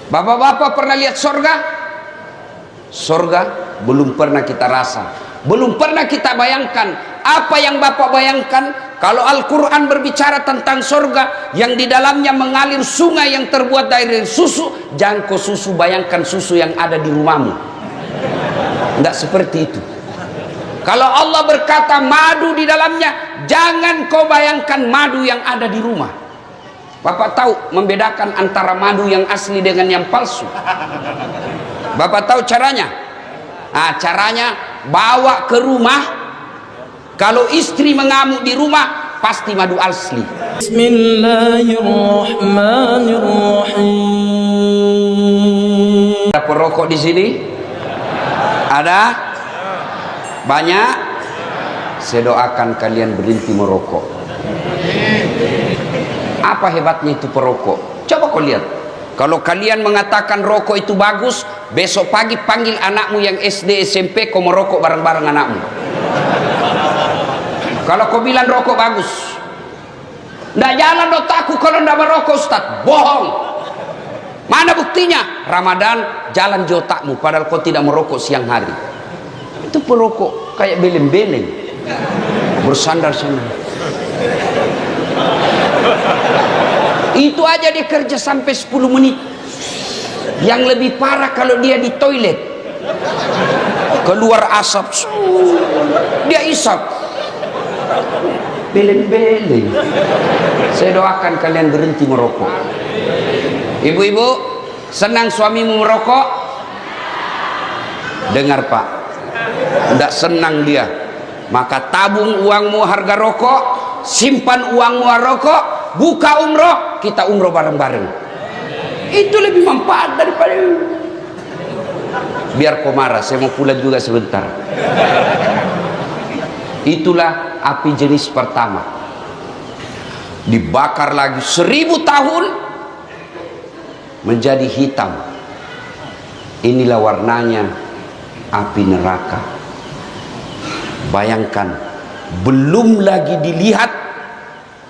Bapak-bapak pernah lihat sorga? Sorga belum pernah kita rasa, belum pernah kita bayangkan. Apa yang Bapak bayangkan kalau Al-Quran berbicara tentang sorga yang di dalamnya mengalir sungai yang terbuat dari susu? Jangan kau susu, bayangkan susu yang ada di rumahmu. Tidak seperti itu. Kalau Allah berkata madu di dalamnya, jangan kau bayangkan madu yang ada di rumah. Bapak tahu membedakan antara madu yang asli dengan yang palsu? Bapak tahu caranya? Nah, caranya bawa ke rumah. Kalau istri mengamuk di rumah, pasti madu asli. Bismillahirrahmanirrahim. Ada perokok di sini? Ada? Banyak? Saya doakan kalian berhenti merokok. Apa hebatnya itu perokok? Coba kau lihat. Kalau kalian mengatakan rokok itu bagus, besok pagi panggil anakmu yang SD SMP, kau merokok bareng-bareng anakmu. Kalau kau bilang rokok bagus, ndak jalan otakku kalau ndak merokok, Ustaz. Bohong. Mana buktinya? Ramadan jalan di otakmu padahal kau tidak merokok siang hari. Itu perokok kayak beleng-beleng, bersandar-sandar. Itu aja dia kerja sampai 10 menit. Yang lebih parah kalau dia di toilet, keluar asap, dia isap, beleng-beleng. Saya doakan kalian berhenti merokok. Ibu-ibu, senang suamimu merokok? Dengar Pak, tidak senang dia, maka tabung uangmu harga rokok, simpan uangmu rokok, buka umroh, kita umroh bareng-bareng. Itu lebih manfaat daripada. Biar kau marah, saya mau pulang juga sebentar. Itulah api jenis pertama. Dibakar lagi 1000 tahun menjadi hitam. Inilah warnanya api neraka. Bayangkan, belum lagi dilihat.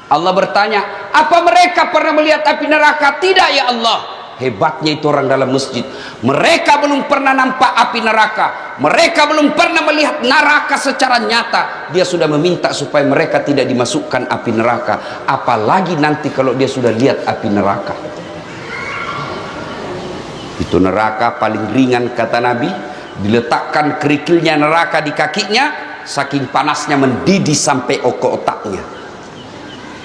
Allah bertanya, apa mereka pernah melihat api neraka? Tidak ya Allah. Hebatnya itu orang dalam masjid. Mereka belum pernah nampak api neraka. Mereka belum pernah melihat neraka secara nyata. Dia sudah meminta supaya mereka tidak dimasukkan api neraka. Apalagi nanti kalau dia sudah lihat api neraka. Itu neraka paling ringan kata Nabi. Diletakkan kerikilnya neraka di kakinya, saking panasnya mendidih sampai otaknya.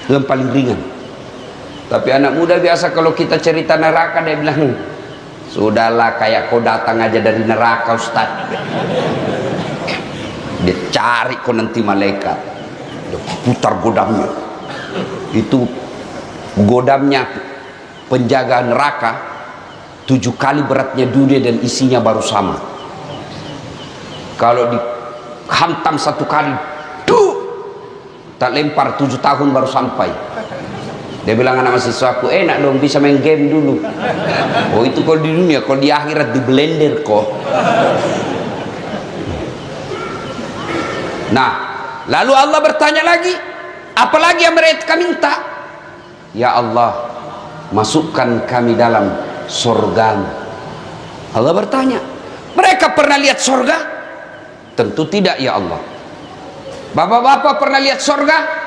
Yang paling ringan. Tapi anak muda biasa kalau kita cerita neraka, dia bilang, sudahlah kayak kau datang aja dari neraka Ustaz. Dia cari kau nanti malaikat, dia putar godamnya. Itu godamnya penjaga neraka 7 kali beratnya dunia dan isinya baru sama. Kalau dihantam 1 kali, tak lempar 7 tahun baru sampai. Dia bilang anak mahasiswaku, enak dong bisa main game dulu. Oh itu kalau di dunia, kalau di akhirat di blender kok. Nah, lalu Allah bertanya lagi, apalagi yang mereka minta? Ya Allah, masukkan kami dalam surgamu. Allah bertanya, mereka pernah lihat surga? Tentu tidak ya Allah. Bapak-bapak pernah lihat surga?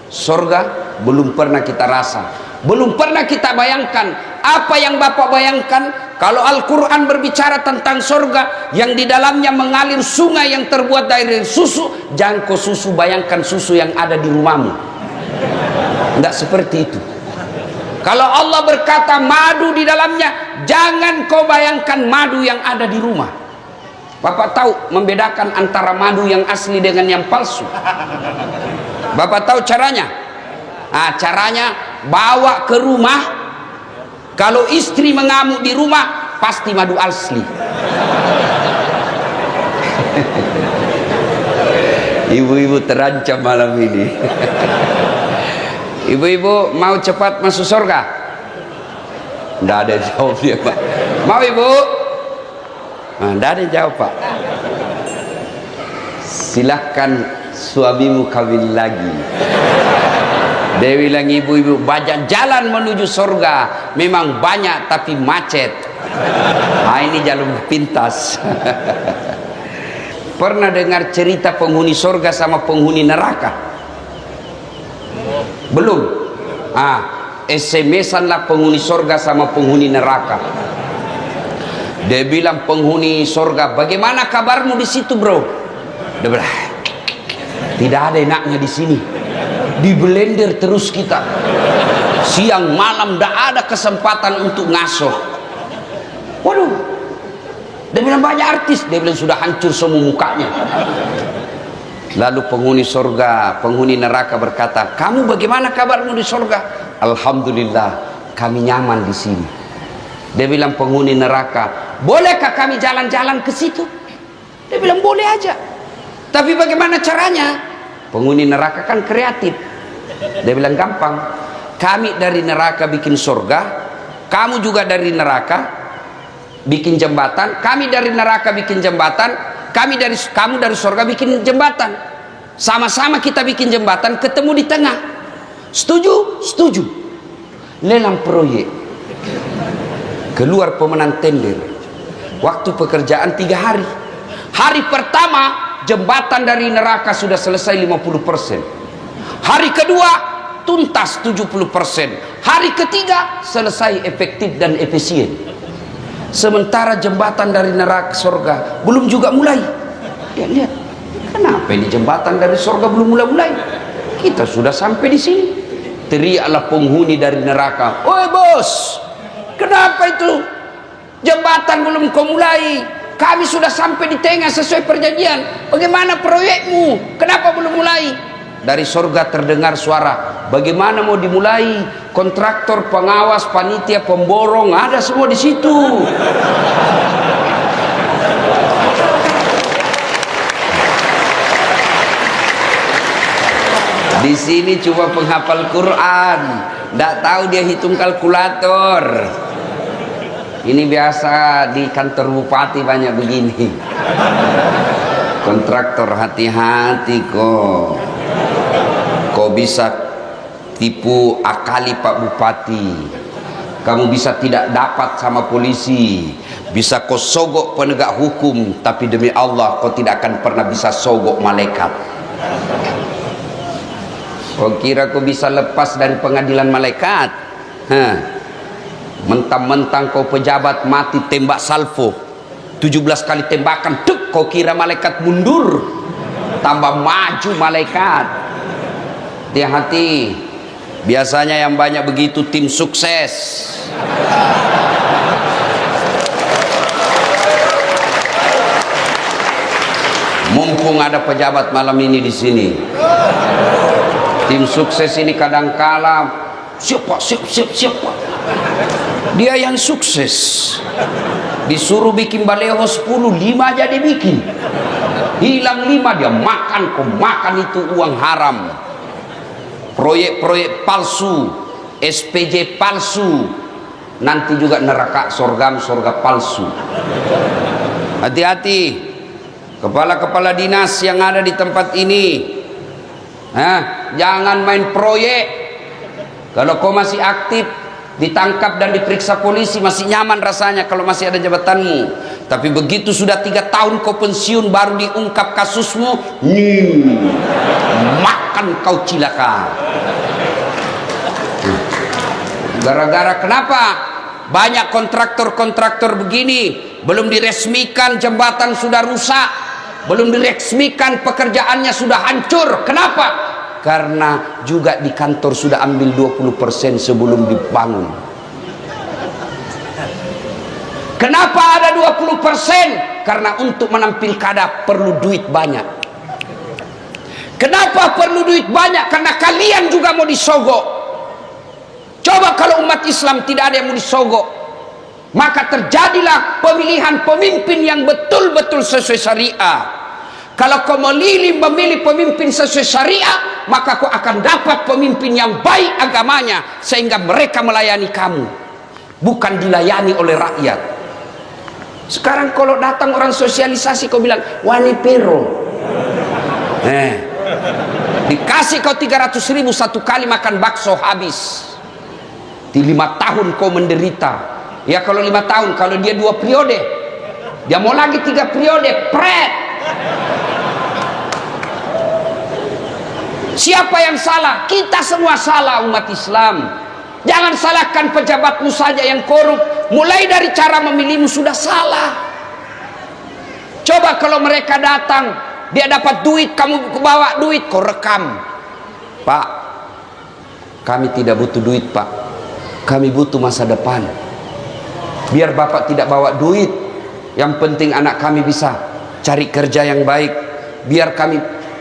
Surga belum pernah kita rasa, belum pernah kita bayangkan. Apa yang Bapak bayangkan kalau Al-Quran berbicara tentang surga yang di dalamnya mengalir sungai yang terbuat dari susu? Jangan kau susu, bayangkan susu yang ada di rumahmu. Tidak seperti itu. Kalau Allah berkata madu di dalamnya, jangan kau bayangkan madu yang ada di rumah. Bapak tahu membedakan antara madu yang asli dengan yang palsu? Bapak tahu caranya? Nah, caranya bawa ke rumah. Kalau istri mengamuk di rumah, pasti madu asli. Ibu-ibu terancam malam ini. Ibu-ibu mau cepat masuk surga? Tidak ada jawab dia Pak. Mau ibu? Nah, tidak ada jawab Pak. Silahkan suamimu kawin lagi. Dia bilang, ibu-ibu, banyak jalan menuju surga, memang banyak tapi macet. Nah, ini jalur pintas. Pernah dengar cerita penghuni surga sama penghuni neraka? Belum? SMS-an lah penghuni surga sama penghuni neraka. Dia bilang penghuni surga, bagaimana kabarmu di situ, bro? Dia bilang, tidak ada enaknya di sini. Di blender terus kita. Siang malam tidak ada kesempatan untuk ngasuh. Waduh. Dia bilang banyak artis. Dia bilang sudah hancur semua mukanya. Lalu penghuni surga, penghuni neraka berkata, kamu bagaimana kabarmu di surga? Alhamdulillah, kami nyaman di sini. Dia bilang penghuni neraka, bolehkah kami jalan-jalan ke situ? Dia bilang boleh aja. Tapi bagaimana caranya? Penghuni neraka kan kreatif. Dia bilang gampang. Kami dari neraka bikin surga, kamu juga dari neraka bikin jembatan, kami dari neraka bikin jembatan, kamu dari surga bikin jembatan. Sama-sama kita bikin jembatan, ketemu di tengah. Setuju? Setuju. Lelang proyek. Keluar pemenang tender. Waktu pekerjaan 3 hari. Hari pertama jembatan dari neraka sudah selesai 50%. Hari kedua tuntas 70%. Hari ketiga selesai efektif dan efisien. Sementara jembatan dari neraka surga belum juga mulai. Lihat, kenapa ini jembatan dari surga belum mulai? Kita sudah sampai di sini. Teriaklah penghuni dari neraka, "Oi bos, kenapa itu jembatan belum kau mulai? Kami sudah sampai di tengah sesuai perjanjian. Bagaimana proyekmu? Kenapa belum mulai?" Dari surga terdengar suara, bagaimana mau dimulai? Kontraktor, pengawas, panitia, pemborong, ada semua di situ. Di sini cuma penghafal Quran, tidak tahu dia hitung kalkulator. Ini biasa di kantor bupati banyak begini. Kontraktor, hati-hati kok. Kau bisa tipu akali Pak Bupati, kamu bisa tidak dapat sama polisi, bisa kau sogok penegak hukum, tapi demi Allah kau tidak akan pernah bisa sogok malaikat. Kau kira kau bisa lepas dari pengadilan malaikat? Mentang-mentang kau pejabat mati tembak salvo 17 kali tembakan, tuk, kau kira malaikat mundur, tambah maju malaikat. Hati-hati, biasanya yang banyak begitu tim sukses. Mumpung ada pejabat malam ini di sini, tim sukses ini kadangkala siapa dia yang sukses, disuruh bikin baleho 10, 5 aja dia bikin, hilang 5 dia makan. Kau makan itu uang haram. Proyek-proyek palsu, SPJ palsu, nanti juga neraka surga palsu. Hati-hati kepala-kepala dinas yang ada di tempat ini, jangan main proyek. Kalau kau masih aktif, ditangkap dan diperiksa polisi, masih nyaman rasanya kalau masih ada jabatanmu. Tapi begitu sudah 3 tahun kau pensiun, baru diungkap kasusmu, makan kau cilaka. Gara-gara kenapa? Banyak kontraktor-kontraktor begini, belum diresmikan jembatan sudah rusak, belum diresmikan pekerjaannya sudah hancur. Kenapa? Karena juga di kantor sudah ambil 20% sebelum dibangun. Kenapa ada 20%? Karena untuk menampil kada perlu duit banyak. Kenapa perlu duit banyak? Karena kalian juga mau disogok. Coba kalau umat Islam tidak ada yang mau disogok, maka terjadilah pemilihan pemimpin yang betul-betul sesuai syariah. Kalau kau memilih pemimpin sesuai syariah, maka kau akan dapat pemimpin yang baik agamanya, sehingga mereka melayani kamu, bukan dilayani oleh rakyat. Sekarang kalau datang orang sosialisasi, kau bilang wani pero, Dikasih kau 300.000 satu kali makan bakso habis. Di 5 tahun kau menderita. Ya kalau 5 tahun, kalau dia 2 periode, dia mau lagi 3 periode, pret. Siapa yang salah? Kita semua salah, umat Islam. Jangan salahkan pejabatmu saja yang korup. Mulai dari cara memilihmu sudah salah. Coba kalau mereka datang, dia dapat duit, kamu bawa duit, kau rekam. Pak, kami tidak butuh duit, Pak. Kami butuh masa depan. Biar Bapak tidak bawa duit, yang penting anak kami bisa cari kerja yang baik. Biar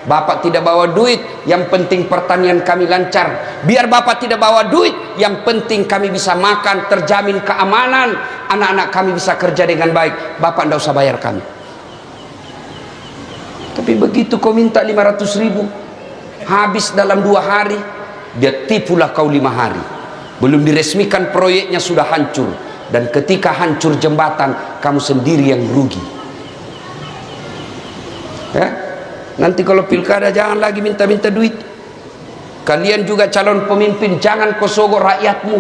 Bapak tidak bawa duit, yang penting pertanian kami lancar. Biar Bapak tidak bawa duit, yang penting kami bisa makan, terjamin keamanan, anak-anak kami bisa kerja dengan baik. Bapak tidak usah bayar kami. Tapi begitu kau minta 500.000, habis dalam 2 hari, dia tipulah kau 5 hari. Belum diresmikan proyeknya sudah hancur. Dan ketika hancur jembatan, kamu sendiri yang rugi. Ya? Nanti kalau pilkada jangan lagi minta-minta duit. Kalian juga calon pemimpin, jangan kau sogok rakyatmu.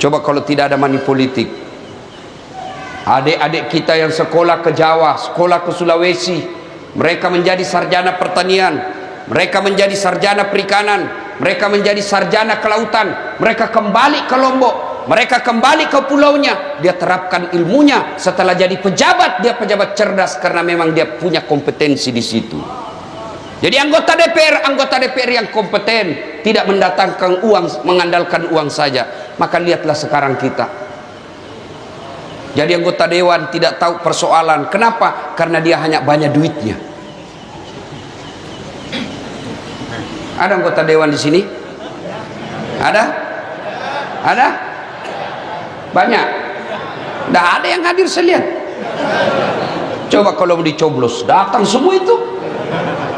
Coba kalau tidak ada money politik, adik-adik kita yang sekolah ke Jawa, sekolah ke Sulawesi, mereka menjadi sarjana pertanian, mereka menjadi sarjana perikanan, mereka menjadi sarjana kelautan, mereka kembali ke Lombok, mereka kembali ke pulaunya, dia terapkan ilmunya. Setelah jadi pejabat, dia pejabat cerdas karena memang dia punya kompetensi di situ. Jadi anggota DPR yang kompeten, tidak mendatangkan uang, mengandalkan uang saja. Maka lihatlah sekarang kita. Jadi anggota dewan tidak tahu persoalan. Kenapa? Karena dia hanya banyak duitnya. Ada anggota dewan di sini? Ada? Ada? Banyak? Tidak ada yang hadir, saya lihat. Coba kalau mau dicoblos, datang semua itu.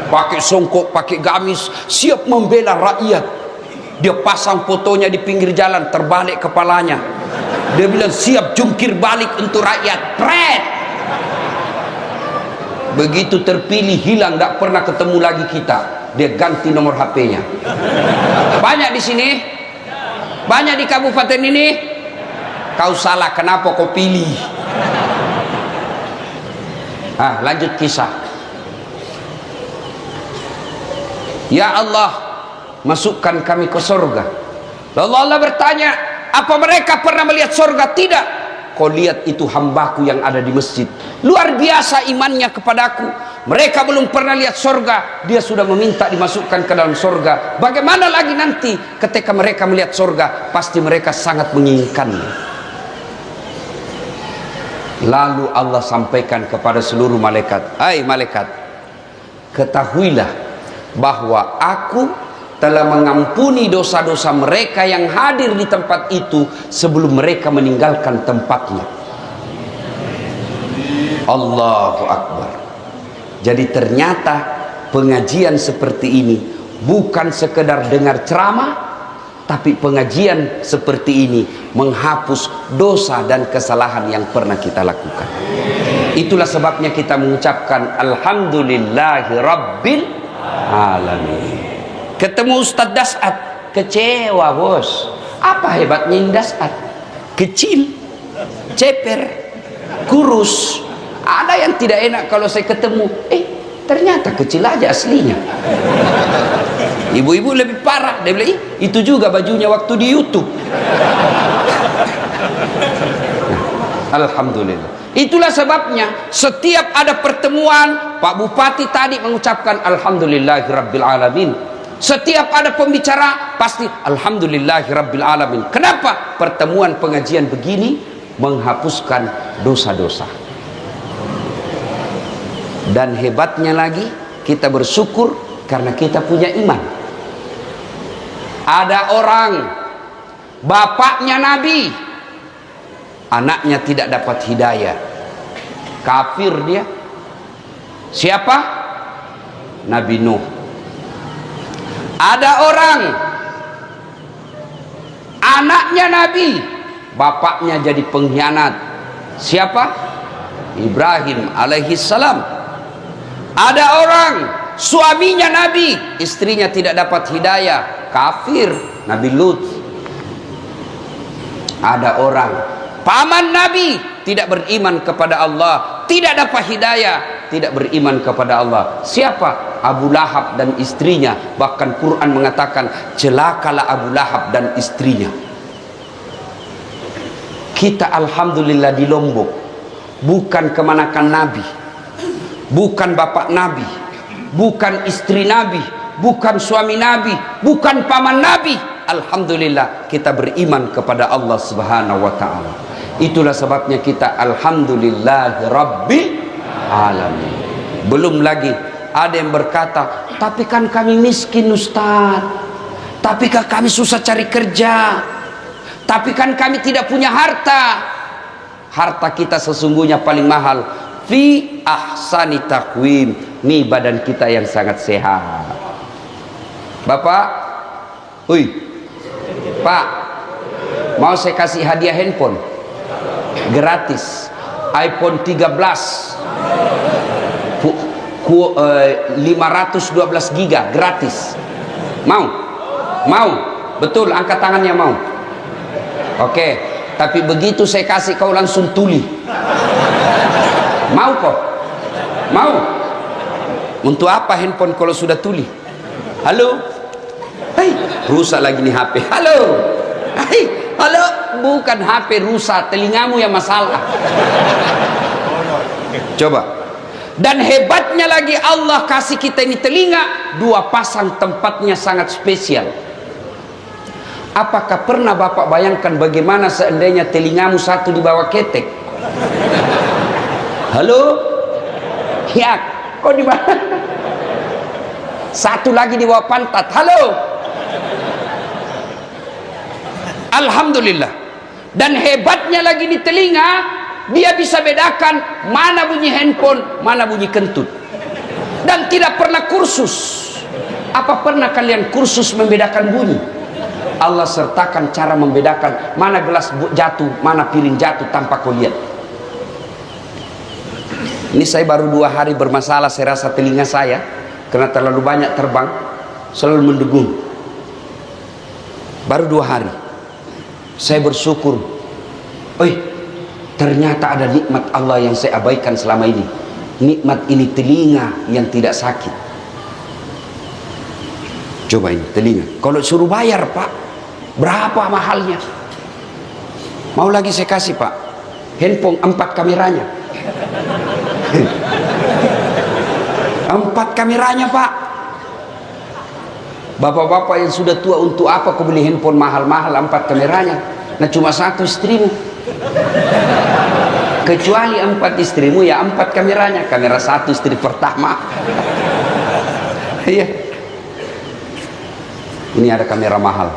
Pakai songkok, pakai gamis, siap membela rakyat. Dia pasang fotonya di pinggir jalan, terbalik kepalanya. Dia bilang siap jungkir balik untuk rakyat. Pret. Begitu terpilih hilang, tidak pernah ketemu lagi kita. Dia ganti nomor HP-nya. Banyak di sini? Banyak di kabupaten ini? Kau salah, kenapa kau pilih? Lanjut kisah. Ya Allah, masukkan kami ke surga. Lalu Allah bertanya, apa mereka pernah melihat surga? Tidak. Kau lihat itu hambaku yang ada di masjid, luar biasa imannya kepadaku. Mereka belum pernah lihat surga, dia sudah meminta dimasukkan ke dalam surga. Bagaimana lagi nanti ketika mereka melihat surga? Pasti mereka sangat menginginkannya. Lalu Allah sampaikan kepada seluruh malaikat, hai malaikat, ketahuilah bahwa aku telah mengampuni dosa-dosa mereka yang hadir di tempat itu sebelum mereka meninggalkan tempatnya. Allahu Akbar. Jadi ternyata pengajian seperti ini bukan sekedar dengar ceramah, tapi pengajian seperti ini menghapus dosa dan kesalahan yang pernah kita lakukan. Itulah sebabnya kita mengucapkan Alhamdulillahi Rabbil Alamin. Ketemu Ustadz Dasat, kecewa bos. Apa hebatnya Dasat? Kecil, ceper, kurus. Ada yang tidak enak kalau saya ketemu, ternyata kecil aja aslinya. Ibu-ibu lebih parah, dia bilang, itu juga bajunya waktu di YouTube. Alhamdulillah. Itulah sebabnya setiap ada pertemuan, Pak Bupati tadi mengucapkan Alhamdulillahirabbil alamin. Setiap ada pembicara pasti Alhamdulillahirabbil alamin. Kenapa? Pertemuan pengajian begini menghapuskan dosa-dosa. Dan hebatnya lagi, kita bersyukur karena kita punya iman. Ada orang bapaknya Nabi, anaknya tidak dapat hidayah, kafir dia. Siapa? Nabi Nuh. Ada orang anaknya Nabi, bapaknya jadi pengkhianat. Siapa? Ibrahim alaihissalam. Ada orang suaminya Nabi, istrinya tidak dapat hidayah, kafir. Nabi Lut. Ada orang paman Nabi tidak beriman kepada Allah, tidak dapat hidayah, tidak beriman kepada Allah. Siapa? Abu Lahab dan istrinya. Bahkan Quran mengatakan celakalah Abu Lahab dan istrinya. Kita alhamdulillah di Lombok bukan kemanakan Nabi, bukan bapak Nabi, bukan istri Nabi, bukan suami Nabi, bukan paman Nabi. Alhamdulillah kita beriman kepada Allah Subhanahu wa ta'ala. Itulah sebabnya kita alhamdulillah rabbil alamin. Belum lagi ada yang berkata, tapi kan kami miskin Ustaz, tapi kan kami susah cari kerja, tapi kan kami tidak punya harta. Harta kita sesungguhnya paling mahal fi ahsani taqwim, nih badan kita yang sangat sehat. Bapak, Pak, mau saya kasih hadiah handphone gratis, iPhone 13 512 giga gratis. Mau? Betul, angkat tangannya mau. Oke, tapi begitu saya kasih kau langsung tuli. Mau kok? Mau? Untuk apa handphone kalau sudah tuli? Halo? Hei, rusak lagi nih HP. Halo? Hei, halo? Bukan HP rusak, telingamu yang masalah. Coba. Dan hebatnya lagi Allah kasih kita ini telinga, dua pasang, tempatnya sangat spesial. Apakah pernah Bapak bayangkan bagaimana seandainya telingamu satu di bawah ketek? Halo? Ya, kok di mana? Satu lagi di bawah pantat. Halo? Alhamdulillah. Dan hebatnya lagi di telinga, dia bisa bedakan mana bunyi handphone, mana bunyi kentut. Dan tidak pernah kursus. Apa pernah kalian kursus membedakan bunyi? Allah sertakan cara membedakan mana gelas jatuh, mana piring jatuh tanpa kau lihat. Ini saya baru 2 hari bermasalah, saya rasa telinga saya karena terlalu banyak terbang, selalu mendegung. Baru 2 hari. Saya bersyukur. Ternyata ada nikmat Allah yang saya abaikan selama ini. Nikmat ini telinga yang tidak sakit. Coba ini telinga. Kalau suruh bayar Pak, berapa mahalnya? Mau lagi saya kasih Pak, handphone 4 kameranya. 4 kameranya Pak. Bapak-bapak yang sudah tua, untuk apa kau beli handphone mahal-mahal 4 kameranya? Nah cuma 1 istrimu. Kecuali 4 istrimu ya 4 kameranya. Kamera 1 istri pertama. Iya. Ini ada kamera mahal.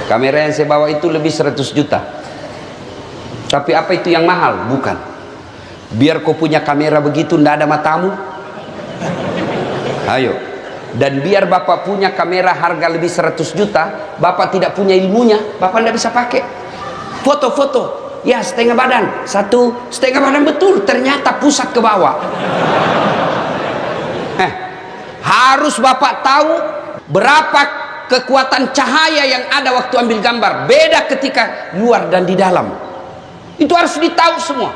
Kamera yang saya bawa itu lebih 100 juta. Tapi apa itu yang mahal? Bukan. Biar kau punya kamera begitu ndak ada matamu. Ayo. Dan biar Bapak punya kamera harga lebih 100 juta, Bapak tidak punya ilmunya, Bapak tidak bisa pakai. Foto-foto, ya setengah badan, 1,5 badan betul, ternyata pusat ke bawah. Harus Bapak tahu berapa kekuatan cahaya yang ada waktu ambil gambar. Beda ketika luar dan di dalam. Itu harus ditahu semua.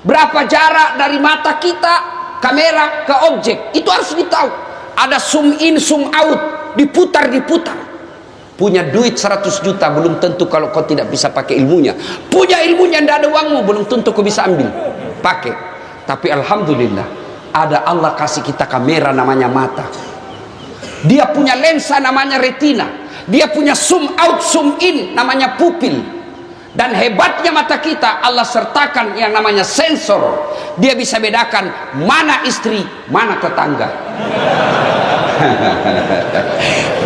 Berapa jarak dari mata kita, kamera ke objek, itu harus ditahu. Ada zoom in, zoom out, diputar. Punya duit 100 juta belum tentu kalau kau tidak bisa pakai ilmunya. Punya ilmunya tidak ada uangmu, belum tentu kau bisa ambil pakai. Tapi alhamdulillah ada Allah kasih kita kamera namanya mata. Dia punya lensa namanya retina. Dia punya zoom out, zoom in namanya pupil. Dan hebatnya mata kita, Allah sertakan yang namanya sensor. Dia bisa bedakan mana istri, mana tetangga.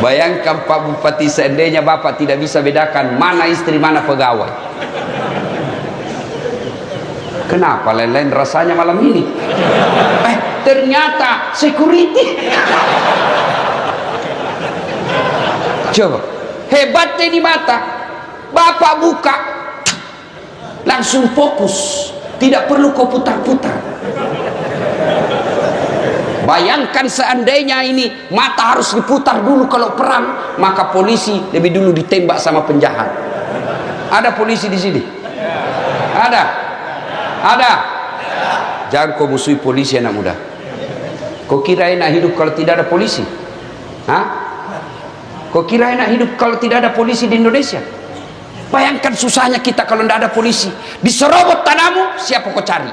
Bayangkan Pak Bupati, seandainya Bapak tidak bisa bedakan mana istri, mana pegawai. Kenapa lain-lain rasanya malam ini? Ternyata security. Coba, hebatnya di mata. Bapak buka, langsung fokus, tidak perlu kau putar-putar. Bayangkan seandainya ini mata harus diputar dulu kalau perang, maka polisi lebih dulu ditembak sama penjahat. Ada polisi di sini? Ada? Ada? Jangan kau musuhi polisi anak muda. Kau kira enak hidup kalau tidak ada polisi? Hah? Kau kira enak hidup kalau tidak ada polisi di Indonesia? Bayangkan susahnya kita kalau tidak ada polisi. Diserobot tanahmu, siapa kau cari?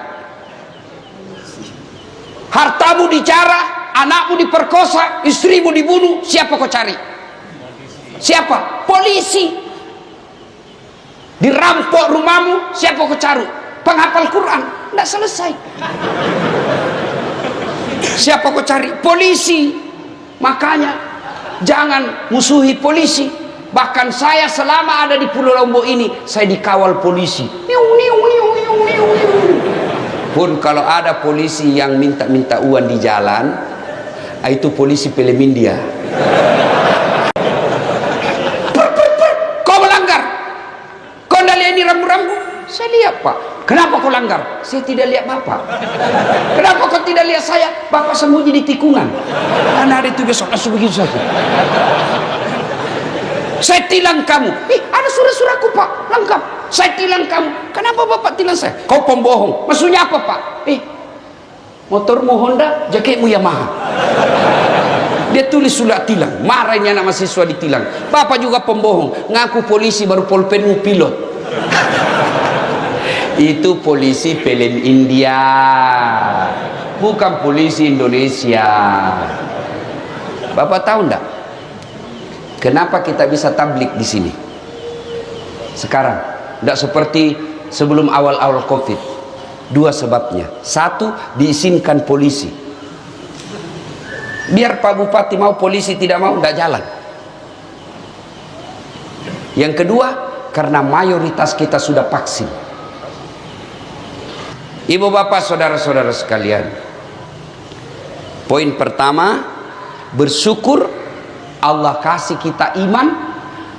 Hartamu dijarah, anakmu diperkosa, istrimu dibunuh, siapa kau cari? Siapa? Polisi. Dirampok rumahmu, siapa kau cari? Penghafal Quran, tidak selesai. Siapa kau cari? Polisi. Makanya jangan musuhi polisi. Bahkan saya selama ada di Pulau Lombok ini, saya dikawal polisi. Pun kalau ada polisi yang minta-minta uang di jalan, itu polisi film India. Kau melanggar. Kau tidak lihat ini rambu-rambu? Saya lihat, Pak. Kenapa kau langgar? Saya tidak lihat Bapak. Kenapa kau tidak lihat saya? Bapak sembunyi di tikungan. Karena hari itu besok langsung begitu saja. Saya tilang kamu. Ada surat-suratku, Pak, lengkap. Saya tilang kamu. Kenapa Bapak tilang saya? Kau pembohong. Maksudnya apa, Pak? Motormu Honda, jaketmu Yamaha. Dia tulis surat tilang. Marahnya anak mahasiswa ditilang. Bapak juga pembohong. Ngaku polisi baru pulpenmu pilot. Itu polisi film India, bukan polisi Indonesia. Bapak tahu enggak? Kenapa kita bisa tablik di sini sekarang? Tidak seperti sebelum awal-awal COVID. Dua sebabnya. Satu, diizinkan polisi. Biar Pak Bupati mau, polisi tidak mau, tidak jalan. Yang kedua, karena mayoritas kita sudah vaksin. Ibu bapak saudara-saudara sekalian, poin pertama, bersyukur Allah kasih kita iman,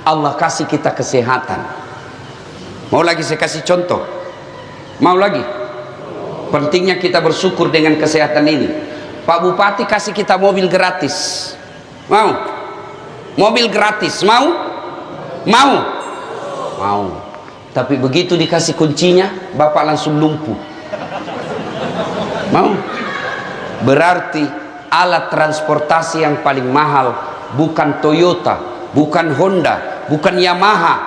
Allah kasih kita kesehatan. Mau lagi saya kasih contoh? Mau lagi? Pentingnya kita bersyukur dengan kesehatan ini. Pak Bupati kasih kita mobil gratis. Mau? Mobil gratis, mau? Mau? Mau. Tapi begitu dikasih kuncinya, Bapak langsung lumpuh. Mau? Berarti alat transportasi yang paling mahal bukan Toyota, bukan Honda, bukan Yamaha.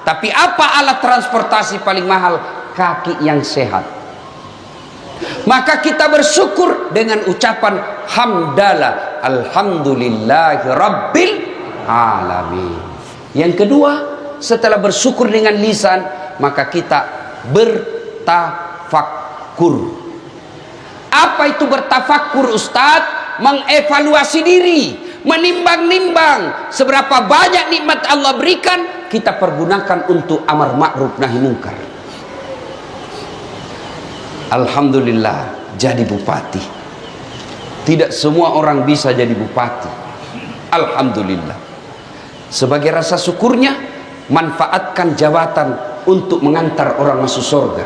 Tapi apa alat transportasi paling mahal? Kaki yang sehat. Maka kita bersyukur dengan ucapan hamdalah, alhamdulillahi rabbil alamin. Yang kedua, setelah bersyukur dengan lisan, maka kita bertafakkur. Apa itu bertafakkur, Ustadz? Mengevaluasi diri, menimbang-nimbang seberapa banyak nikmat Allah berikan, kita pergunakan untuk amar ma'ruf nahi munkar. Alhamdulillah jadi bupati. Tidak semua orang bisa jadi bupati. Alhamdulillah. Sebagai rasa syukurnya, manfaatkan jabatan untuk mengantar orang masuk surga.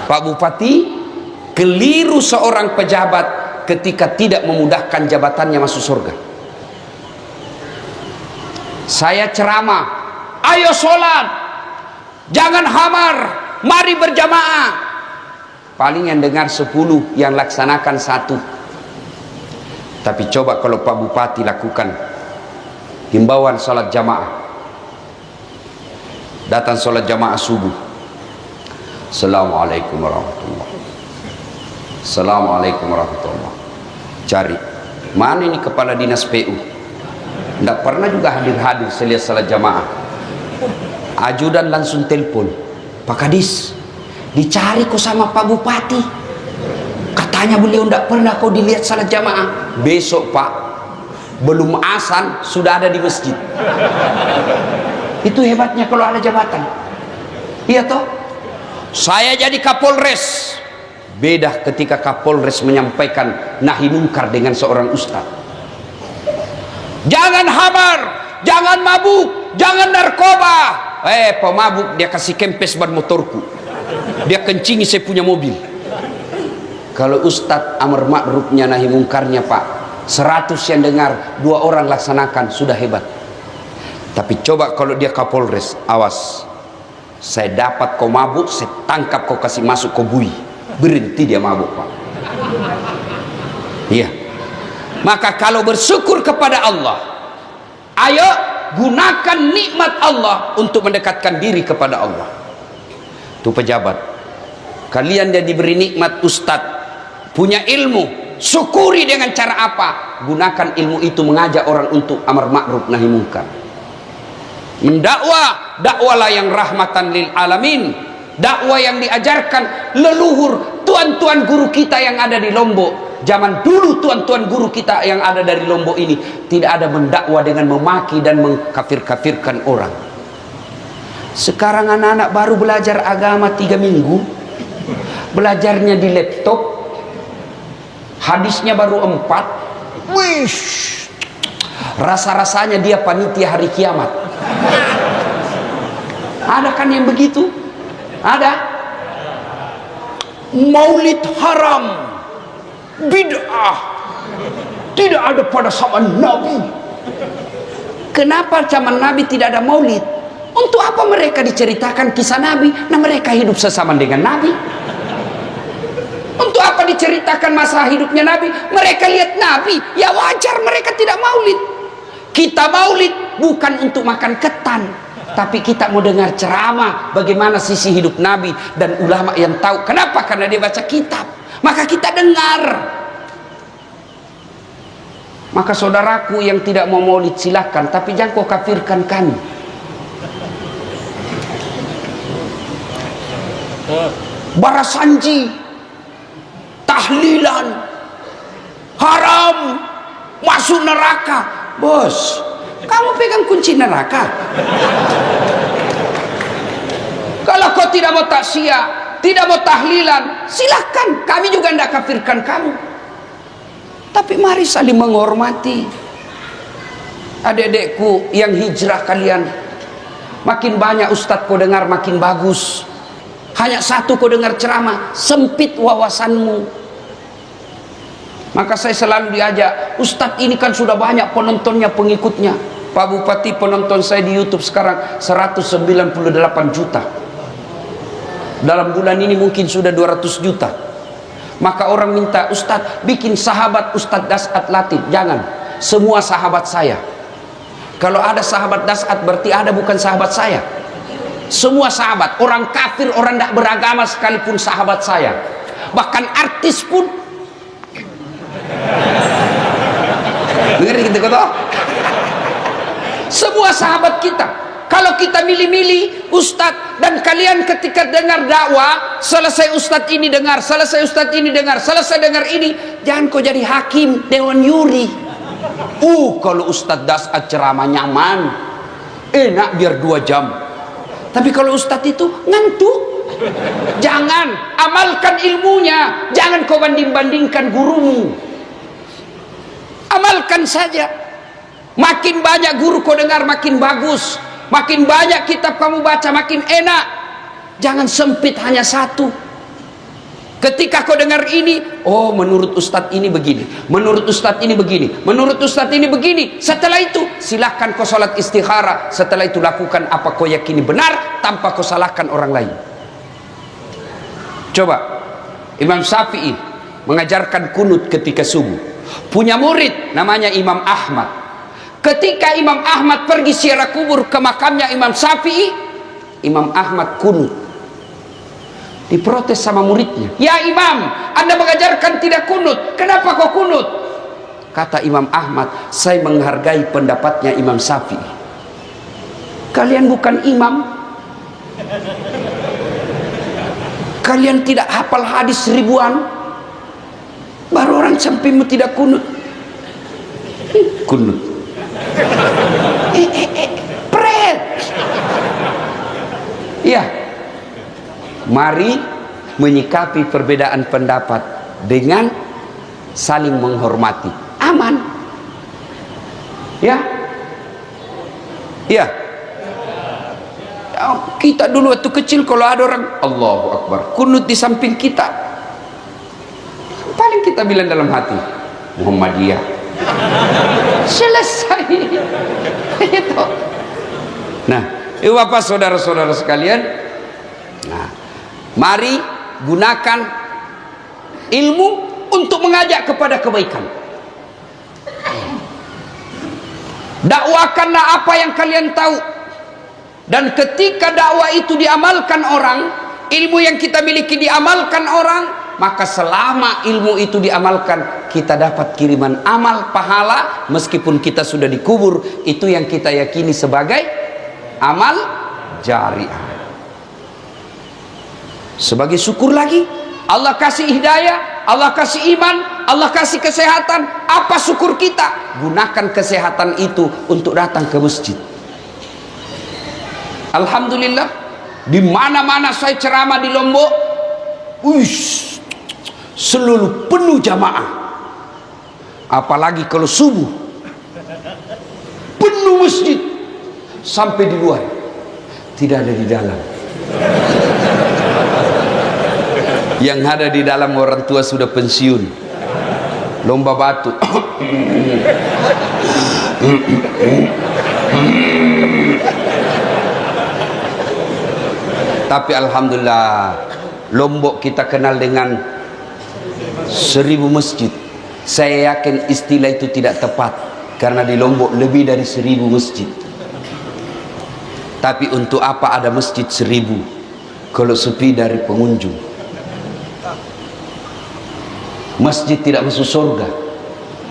Pak Bupati, keliru seorang pejabat ketika tidak memudahkan jabatannya masuk surga. Saya ceramah, ayo sholat, jangan hamar, mari berjamaah. Paling yang dengar 10, yang laksanakan 1. Tapi coba kalau Pak Bupati lakukan himbauan sholat jamaah. Datang sholat jamaah subuh, Assalamualaikum warahmatullahi. Assalamualaikum warahmatullahi. Cari mana ini kepala dinas PU, tidak pernah juga hadir-hadir selihat salat jamaah. Ajudan langsung telepon, Pak Kadis, dicari kok sama Pak Bupati, katanya beliau tidak pernah kau dilihat salat jamaah. Besok Pak, belum azan sudah ada di masjid. Itu hebatnya kalau ada jabatan. Iya toh. Saya jadi Kapolres, beda ketika Kapolres menyampaikan nahi mungkar dengan seorang ustaz. Jangan hamar, jangan mabuk, jangan narkoba. Pemabuk dia kasih kempes ban motorku, dia kencingi saya punya mobil. Kalau Ustadz amar ma'rufnya nahi mungkarnya Pak, 100 yang dengar, 2 orang laksanakan, sudah hebat. Tapi coba kalau dia Kapolres, awas, saya dapat kau mabuk, saya tangkap kau kasih masuk kau bui, berhenti dia mabuk Pak. Iya. Maka kalau bersyukur kepada Allah, ayo gunakan nikmat Allah untuk mendekatkan diri kepada Allah. Itu pejabat, kalian yang diberi nikmat Ustadz, punya ilmu, syukuri dengan cara apa? Gunakan ilmu itu mengajak orang untuk amar ma'ruf nahi munkar. Mendakwah, dakwalah yang rahmatan lil alamin. Dakwah yang diajarkan leluhur tuan-tuan guru kita yang ada di Lombok. Zaman dulu tuan-tuan guru kita yang ada dari Lombok ini tidak ada mendakwah dengan memaki dan mengkafir-kafirkan orang. Sekarang anak-anak baru belajar agama 3 minggu, belajarnya di laptop, hadisnya baru 4. Wish, rasa-rasanya dia panitia hari kiamat. Ada kan yang begitu? Ada. Maulid haram, bid'ah, tidak ada pada zaman Nabi. Kenapa zaman Nabi tidak ada maulid? Untuk apa mereka diceritakan kisah Nabi? Nah, mereka hidup sesama dengan Nabi. Untuk apa diceritakan masa hidupnya Nabi? Mereka lihat Nabi, ya wajar mereka tidak maulid. Kita maulid bukan untuk makan ketan, tapi kita mau dengar ceramah bagaimana sisi hidup Nabi dan ulama yang tahu. Kenapa? Karena dia baca kitab, maka kita dengar. Maka saudaraku yang tidak mau maulid silakan, tapi jangan kau kafirkan kami. Barasanji, tahlilan, haram, masuk neraka. Bos, kamu pegang kunci neraka. Kalau kau tidak mau takziah, tidak mau tahlilan, silakan, kami juga tidak kafirkan kamu. Tapi mari saling menghormati. Adik-adikku yang hijrah kalian, makin banyak ustadz kau dengar makin bagus. Hanya satu kau dengar ceramah, sempit wawasanmu. Maka saya selalu diajak, Ustadz ini kan sudah banyak penontonnya, pengikutnya. Pak Bupati, penonton saya di YouTube sekarang 198 juta. Dalam bulan ini mungkin sudah 200 juta. Maka orang minta, Ustadz bikin sahabat Ustadz Dasat Latif. Jangan, semua sahabat saya. Kalau ada sahabat Dasat berarti ada bukan sahabat saya. Semua sahabat, orang kafir, orang tidak beragama sekalipun sahabat saya. Bahkan artis pun. Dengar gitu kata. Semua sahabat kita. Kalau kita milih-milih ustadz, dan kalian ketika dengar dakwah, selesai ustadz ini dengar, selesai ustadz ini dengar, selesai dengar ini, jangan kau jadi hakim dewan yuri. Kalau ustadz Dasat ceramah nyaman, enak biar 2 jam. Tapi kalau ustadz itu ngantuk. Jangan, amalkan ilmunya, jangan kau banding-bandingkan gurumu. Amalkan saja. Makin banyak guru kau dengar makin bagus, makin banyak kitab kamu baca makin enak. Jangan sempit hanya satu. Ketika kau dengar ini, oh menurut ustadz ini begini, menurut ustadz ini begini, menurut ustadz ini begini. Setelah itu silahkan kau salat istikharah. Setelah itu lakukan apa kau yakini benar tanpa kau salahkan orang lain. Coba Imam Syafi'i mengajarkan kunut ketika subuh. Punya murid namanya Imam Ahmad. Ketika Imam Ahmad pergi ziarah kubur ke makamnya Imam Syafi'i, Imam Ahmad kunut. Diprotes sama muridnya, ya Imam, Anda mengajarkan tidak kunut, kenapa kau kunut? Kata Imam Ahmad, saya menghargai pendapatnya Imam Syafi'i. Kalian bukan imam, kalian tidak hafal hadis ribuan, baru orang sampingmu tidak kunut. Kunut pret. Ya, mari menyikapi perbedaan pendapat dengan saling menghormati. Aman. Ya. Ya. Kita dulu waktu kecil kalau ada orang Allahu Akbar kunut di samping kita, paling kita bilang dalam hati, Muhammadiyah. Selesai. Itu. Nah, Bapak saudara-saudara sekalian, nah, mari gunakan ilmu untuk mengajak kepada kebaikan. Dakwakanlah apa yang kalian tahu. Dan ketika dakwah itu diamalkan orang, ilmu yang kita miliki diamalkan orang, maka selama ilmu itu diamalkan, kita dapat kiriman amal pahala meskipun kita sudah dikubur. Itu yang kita yakini sebagai amal jariah. Sebagai syukur lagi, Allah kasih hidayah, Allah kasih iman, Allah kasih kesehatan. Apa syukur kita? Gunakan kesehatan itu untuk datang ke masjid. Alhamdulillah, di mana-mana saya ceramah di Lombok, seluruh penuh jamaah. Apalagi kalau subuh, penuh masjid sampai di luar, tidak ada di dalam. Yang ada di dalam orang tua sudah pensiun, lomba batu. Tapi alhamdulillah, Lombok kita kenal dengan 1000 masjid. Saya yakin istilah itu tidak tepat, karena di Lombok lebih dari 1000 masjid. Tapi untuk apa ada masjid 1000 kalau sepi dari pengunjung? Masjid tidak masuk surga,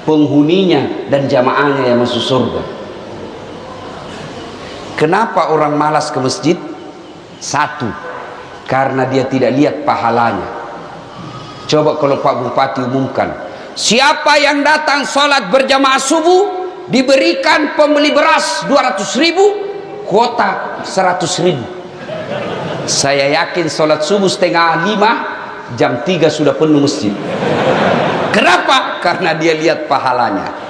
penghuninya dan jamaahnya yang masuk surga. Kenapa orang malas ke masjid? Satu, karena dia tidak lihat pahalanya. Coba kalau Pak Bupati umumkan, siapa yang datang sholat berjamaah subuh diberikan pembeli beras 200.000, kuota 100.000. Saya yakin sholat subuh 4:30, jam 3 sudah penuh masjid. Kenapa? Karena dia lihat pahalanya.